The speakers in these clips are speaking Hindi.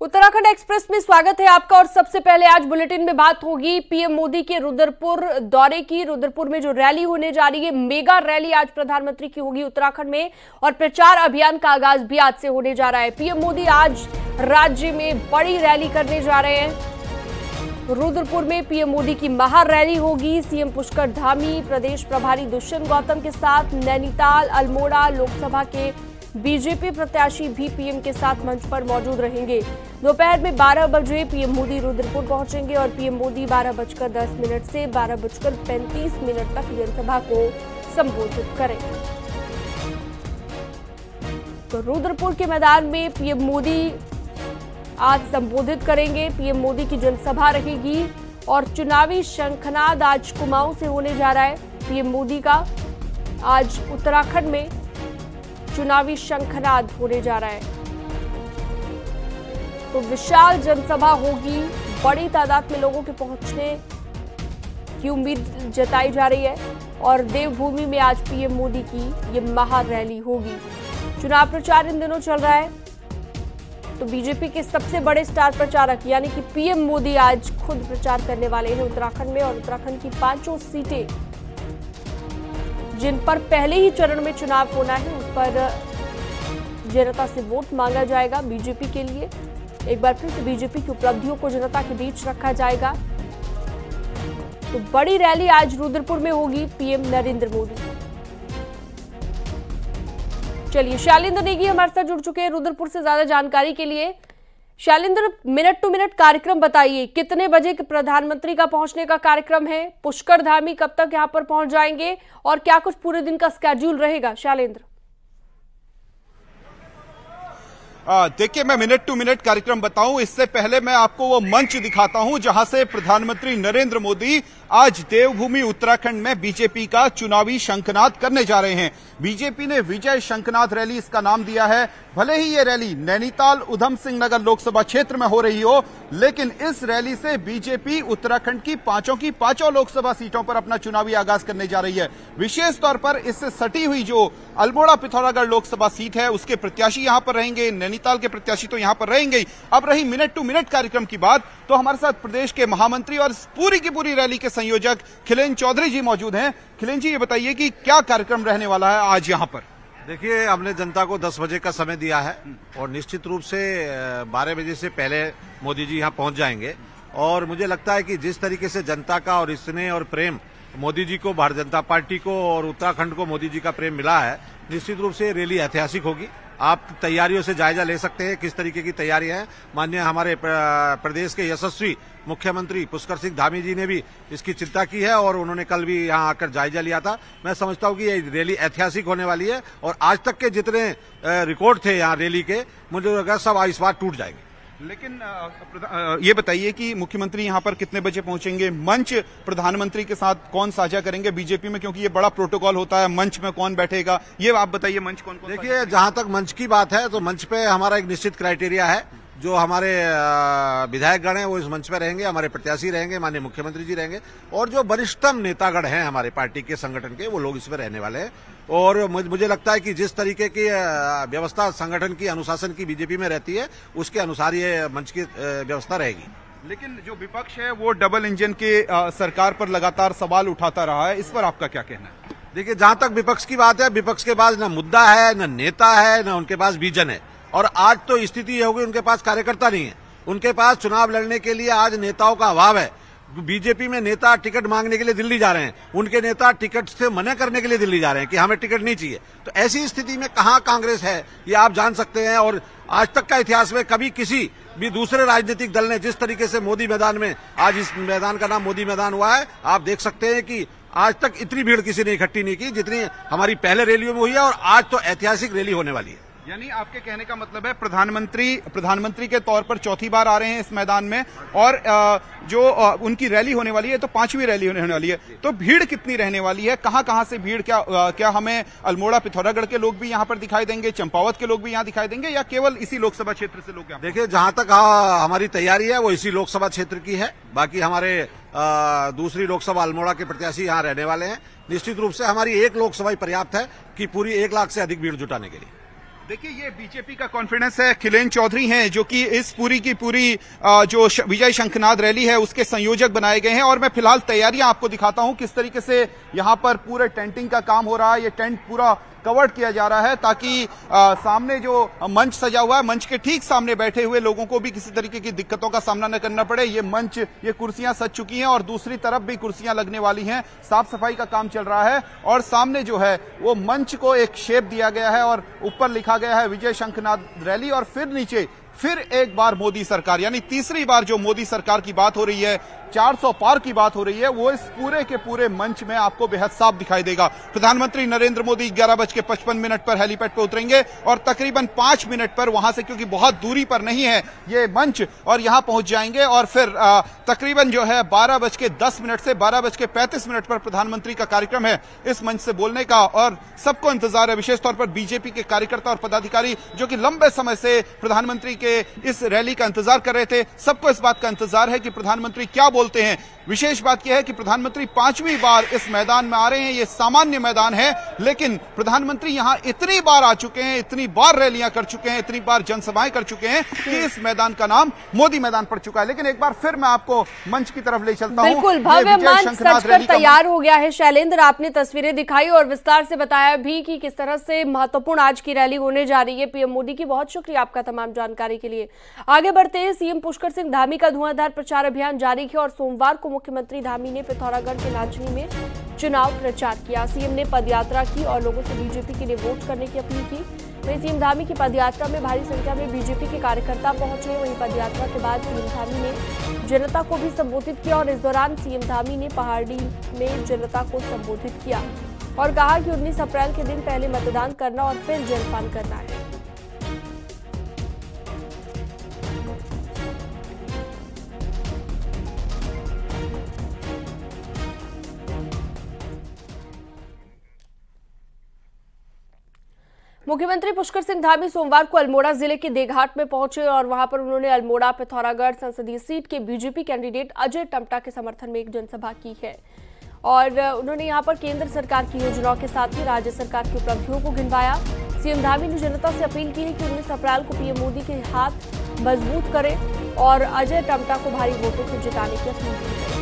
उत्तराखंड एक्सप्रेस में स्वागत है आपका। और सबसे पहले आज बुलेटिन में बात होगी पीएम मोदी के रुद्रपुर दौरे की। रुद्रपुर में जो रैली होने जा रही है, मेगा रैली आज प्रधानमंत्री की होगी उत्तराखंड में, और प्रचार अभियान का आगाज भी आज से होने जा रहा है। पीएम मोदी आज राज्य में बड़ी रैली करने जा रहे हैं। रुद्रपुर में पीएम मोदी की महारैली होगी। सीएम पुष्कर धामी, प्रदेश प्रभारी दुष्यंत गौतम के साथ नैनीताल, अल्मोड़ा लोकसभा के बीजेपी प्रत्याशी भी पीएम के साथ मंच पर मौजूद रहेंगे। दोपहर में 12 बजे पीएम मोदी रुद्रपुर पहुंचेंगे और पीएम मोदी 12:10 से 12:35 तक जनसभा को संबोधित करेंगे। तो रुद्रपुर के मैदान में पीएम मोदी आज संबोधित करेंगे। पीएम मोदी की जनसभा रहेगी और चुनावी शंखनाद आज कुमाऊं से होने जा रहा है। पीएम मोदी का आज उत्तराखंड में चुनावी शंखनाद होने जा रहा है। तो विशाल जनसभा होगी, बड़ी तादाद में लोगों के पहुंचने की उम्मीद जताई जा रही है और देवभूमि में आज पीएम मोदी की ये महारैली होगी। चुनाव प्रचार इन दिनों चल रहा है, तो बीजेपी के सबसे बड़े स्टार प्रचारक यानी कि पीएम मोदी आज खुद प्रचार करने वाले हैं उत्तराखंड में। और उत्तराखंड की 5 सीटें जिन पर पहले ही चरण में चुनाव होना है, उस पर जनता से वोट मांगा जाएगा बीजेपी के लिए। एक बार फिर से बीजेपी की उपलब्धियों को जनता के बीच रखा जाएगा। तो बड़ी रैली आज रुद्रपुर में होगी पीएम नरेंद्र मोदी। चलिए, शैलेंद्र नेगी हमारे साथ जुड़ चुके हैं रुद्रपुर से ज्यादा जानकारी के लिए। शैलेंद्र, मिनट टू मिनट कार्यक्रम बताइए, कितने बजे प्रधानमंत्री का पहुंचने का कार्यक्रम है? पुष्कर धामी कब तक यहां पर पहुंच जाएंगे और क्या कुछ पूरे दिन का स्केड्यूल रहेगा? शैलेंद्र, देखिए, मैं मिनट टू मिनट कार्यक्रम बताऊं इससे पहले मैं आपको वो मंच दिखाता हूं जहां से प्रधानमंत्री नरेंद्र मोदी आज देवभूमि उत्तराखंड में बीजेपी का चुनावी शंखनाद करने जा रहे हैं। बीजेपी ने विजय शंखनाद रैली इसका नाम दिया है। भले ही ये रैली नैनीताल उधम सिंह नगर लोकसभा क्षेत्र में हो रही हो, लेकिन इस रैली से बीजेपी उत्तराखंड की पांचों लोकसभा सीटों पर अपना चुनावी आगाज करने जा रही है। विशेष तौर पर इससे सटी हुई जो अल्मोड़ा पिथौरागढ़ लोकसभा सीट है, उसके प्रत्याशी यहां पर रहेंगे। नैनीताल के प्रत्याशी तो यहां पर रहेंगे ही। अब रही मिनट टू मिनट कार्यक्रम की बात, तो हमारे साथ प्रदेश के महामंत्री और पूरी की पूरी रैली के संयोजक खिलेन चौधरी जी मौजूद हैं। खिलेन जी, ये बताइए कि क्या कार्यक्रम रहने वाला है आज यहां पर? देखिए, हमने जनता को 10 बजे का समय दिया है और निश्चित रूप से 12 बजे से पहले मोदी जी यहां पहुंच जाएंगे। और मुझे लगता है कि जिस तरीके से जनता का और स्नेह और प्रेम मोदी जी को, भारतीय जनता पार्टी को और उत्तराखंड को मोदी जी का प्रेम मिला है, निश्चित रूप से रैली ऐतिहासिक होगी। आप तैयारियों से जायजा ले सकते हैं किस तरीके की तैयारियां हैं। माननीय हमारे प्रदेश के यशस्वी मुख्यमंत्री पुष्कर सिंह धामी जी ने भी इसकी चिंता की है और उन्होंने कल भी यहां आकर जायजा लिया था। मैं समझता हूं कि ये रैली ऐतिहासिक होने वाली है और आज तक के जितने रिकॉर्ड थे यहां रैली के, मुझे लगा सब इस बार टूट जाएंगे। लेकिन ये बताइए कि मुख्यमंत्री यहां पर कितने बजे पहुंचेंगे? मंच प्रधानमंत्री के साथ कौन साझा करेंगे बीजेपी में, क्योंकि ये बड़ा प्रोटोकॉल होता है, मंच में कौन बैठेगा, ये आप बताइए। मंच कौन? देखिए, जहां तक मंच की बात है तो मंच पे हमारा एक निश्चित क्राइटेरिया है। जो हमारे विधायकगण हैं वो इस मंच पे रहेंगे, हमारे प्रत्याशी रहेंगे, माननीय मुख्यमंत्री जी रहेंगे और जो वरिष्ठतम नेतागण हैं हमारे पार्टी के संगठन के, वो लोग इसमें रहने वाले हैं। और मुझे लगता है कि जिस तरीके की व्यवस्था संगठन की, अनुशासन की बीजेपी में रहती है, उसके अनुसार ये मंच की व्यवस्था रहेगी। लेकिन जो विपक्ष है वो डबल इंजन के सरकार पर लगातार सवाल उठाता रहा है, इस पर आपका क्या कहना है? देखिए, जहां तक विपक्ष की बात है, विपक्ष के पास न मुद्दा है, न नेता है, न उनके पास विजन है। और आज तो स्थिति ये होगी, उनके पास कार्यकर्ता नहीं है। उनके पास चुनाव लड़ने के लिए आज नेताओं का अभाव है। बीजेपी में नेता टिकट मांगने के लिए दिल्ली जा रहे हैं, उनके नेता टिकट से मना करने के लिए दिल्ली जा रहे हैं कि हमें टिकट नहीं चाहिए। तो ऐसी स्थिति में कहां कांग्रेस है, ये आप जान सकते हैं। और आज तक का इतिहास में कभी किसी भी दूसरे राजनीतिक दल ने जिस तरीके से मोदी मैदान में, आज इस मैदान का नाम मोदी मैदान हुआ है, आप देख सकते हैं कि आज तक इतनी भीड़ किसी ने इकट्ठी नहीं की जितनी हमारी पहले रैलियों में हुई है। और आज तो ऐतिहासिक रैली होने वाली है। यानी आपके कहने का मतलब है प्रधानमंत्री के तौर पर चौथी बार आ रहे हैं इस मैदान में, और जो उनकी रैली होने वाली है तो 5वीं रैली होने वाली है। तो भीड़ कितनी रहने वाली है? कहां से भीड़? क्या हमें अल्मोड़ा पिथौरागढ़ के लोग भी यहां पर दिखाई देंगे, चंपावत के लोग भी यहां दिखाई देंगे, या केवल इसी लोकसभा क्षेत्र से लोग? देखिए, जहां तक हमारी तैयारी है वो इसी लोकसभा क्षेत्र की है। बाकी हमारे दूसरी लोकसभा अल्मोड़ा के प्रत्याशी यहां रहने वाले हैं। निश्चित रूप से हमारी एक लोकसभा पर्याप्त है कि पूरी 1 लाख से अधिक भीड़ जुटाने के लिए। देखिए, ये बीजेपी का कॉन्फिडेंस है। खिलेन चौधरी हैं जो कि इस पूरी की पूरी जो विजय शंखनाद रैली है उसके संयोजक बनाए गए हैं। और मैं फिलहाल तैयारियां आपको दिखाता हूं किस तरीके से यहां पर पूरे टेंटिंग का काम हो रहा है। ये टेंट पूरा कवर्ड किया जा रहा है ताकि सामने जो मंच सजा हुआ है, मंच के ठीक सामने बैठे हुए लोगों को भी किसी तरीके की दिक्कतों का सामना न करना पड़े। ये मंच, ये कुर्सियां सज चुकी हैं और दूसरी तरफ भी कुर्सियां लगने वाली हैं। साफ सफाई का काम चल रहा है और सामने जो है वो मंच को एक शेप दिया गया है और ऊपर लिखा गया है विजय शंखनाद रैली और फिर नीचे फिर एक बार मोदी सरकार, यानी तीसरी बार जो मोदी सरकार की बात हो रही है, 400 पार की बात हो रही है, वो इस पूरे के पूरे मंच में आपको बेहद साफ दिखाई देगा। प्रधानमंत्री नरेंद्र मोदी 11:55 पर हेलीपैड पर उतरेंगे और तकरीबन 5 मिनट पर वहां से, क्योंकि बहुत दूरी पर नहीं है ये मंच, और यहां पहुंच जाएंगे और फिर तकरीबन जो है 12:10 से 12:35 पर प्रधानमंत्री का कार्यक्रम है इस मंच से बोलने का। और सबको इंतजार है, विशेष तौर पर बीजेपी के कार्यकर्ता और पदाधिकारी जो कि लंबे समय से प्रधानमंत्री के इस रैली का इंतजार कर रहे थे। सबको इस बात का इंतजार है कि प्रधानमंत्री क्या बोलते हैं। विशेष बात यह है कि प्रधानमंत्री 5वीं बार इस मैदान में आ रहे हैं। ये सामान्य मैदान है, लेकिन प्रधानमंत्री यहां इतनी बार आ चुके हैं, इतनी बार रैलियां कर चुके हैं, इतनी बार जनसभाएं कर चुके हैं कि इस मैदान का नाम मोदी मैदान पड़ चुका है। लेकिन एक बार फिर मैं आपको मंच की तरफ ले चलता हूं। बिल्कुल, भव्य मंच सजकर तैयार हो गया है। शैलेंद्र, आपने तस्वीरें दिखाई और विस्तार से बताया भी कि किस तरह से महत्वपूर्ण आज की रैली होने जा रही है पीएम मोदी की। बहुत शुक्रिया आपका तमाम जानकारी के लिए। आगे बढ़ते हैं। सीएम पुष्कर सिंह धामी का धुआंधार प्रचार अभियान जारी है और सोमवार को मुख्यमंत्री धामी ने पिथौरागढ़ के लांचनी में चुनाव प्रचार किया। सीएम ने पदयात्रा की और लोगों से बीजेपी के लिए वोट करने की अपील की। वहीं सीएम धामी की पदयात्रा में भारी संख्या में बीजेपी के कार्यकर्ता पहुंचे। वहीं पदयात्रा के बाद सीएम धामी ने जनता को भी संबोधित किया और इस दौरान सीएम धामी ने पहाड़ी में जनता को संबोधित किया और कहा कि 19 अप्रैल के दिन पहले मतदान करना और फिर जलपान करना है। मुख्यमंत्री पुष्कर सिंह धामी सोमवार को अल्मोड़ा जिले के देघाट में पहुंचे और वहां पर उन्होंने अल्मोड़ा पिथौरागढ़ संसदीय सीट के बीजेपी कैंडिडेट अजय टम्टा के समर्थन में एक जनसभा की है और उन्होंने यहां पर केंद्र सरकार की योजनाओं के साथ ही राज्य सरकार की उपलब्धियों को गिनवाया। सीएम धामी ने जनता से अपील की है कि 19 अप्रैल को पीएम मोदी के हाथ मजबूत करें और अजय टम्टा को भारी वोटों से जिताने की अपील की है।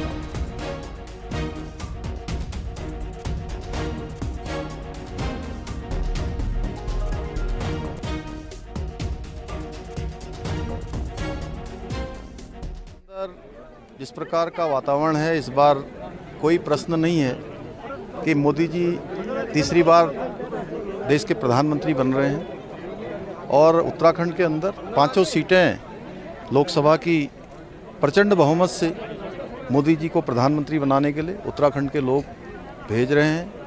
जिस प्रकार का वातावरण है, इस बार कोई प्रश्न नहीं है कि मोदी जी तीसरी बार देश के प्रधानमंत्री बन रहे हैं और उत्तराखंड के अंदर 5 सीटें लोकसभा की प्रचंड बहुमत से मोदी जी को प्रधानमंत्री बनाने के लिए उत्तराखंड के लोग भेज रहे हैं।